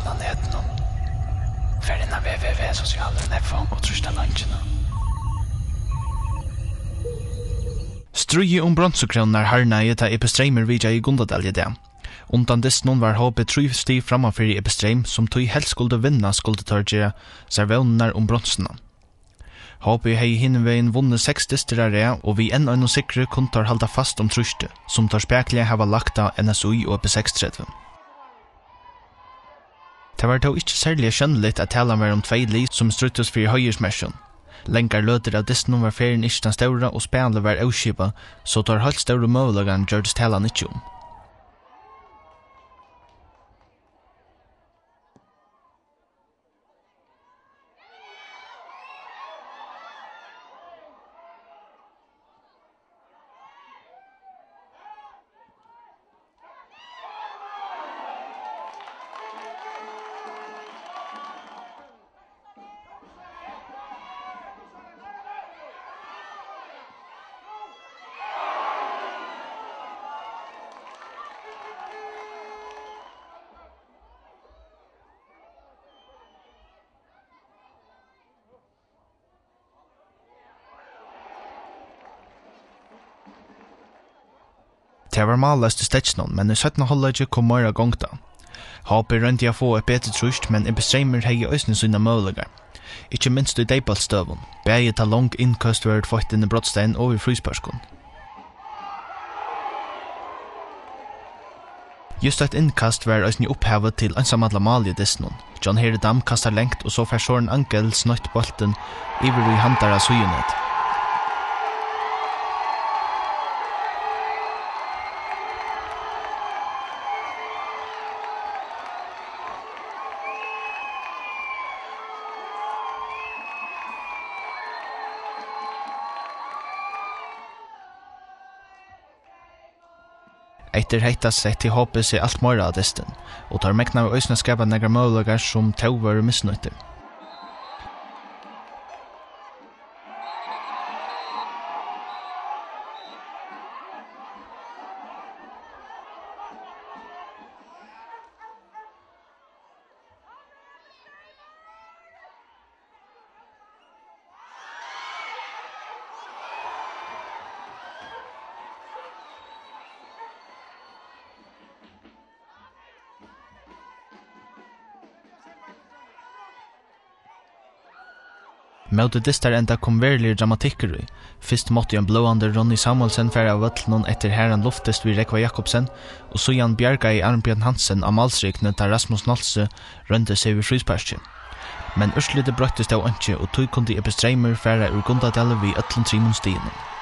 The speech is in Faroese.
han netten. Färden av www.sportal.fo och trösta lunchen. Strøye bronsokronar harna i ta epistremer vidja i Gundadalje det. Undan dessnon var HP 3 stig framafyr i epistrem som tog helst skulle vinna skulle torgjera servånar bronsena. HP hei hinveien vunnet 6 distrare og vi enn og sikre kuntar halda fast truste, som tar speklige hava lagt av NSUI og EP630. Det var då ikke særlig skjønnelig at talan var 2 li som struttes for høyersmersjon. Lengar løter av dessnon var ferien ikke den større og spennende var avskipa, så tar helt større målagan gjørdes talan ikke om. Det var malast i stetsnon, men i 17. halvleik kom mera gongta. HP rønti a få et betre trust, men epistremer hei òsne sina mølegar. Ikkje minst i deipalstøvun. Begge ta long innkast var fått inn i brottstein og i frysparskon. Just et innkast var òsne opphavet til ansamadla malje dessnon. John Heredam kastar lengt, og så fer Soren Angel snøtt bolten iver i handara sujunet. Etter heita sett til HP seg alt mora av desten, og tar mekna av øysna skapa negra målagar som tau var misnøyter. Møte distar enda kom verlig dramatikker i. Fyrst måtte en blåande Ronny Samuelsen færa av vøtlen etter herren luftest vid Rekva Jakobsen, og så Jan Bjerga i Arnbjørn Hansen av malsrykne da Rasmus Nolse rønte seg vid frysparsjen. Men urslite brøttest av ønske, og tog kunde epistremer færa ur Gundadalje vid 3 stigene.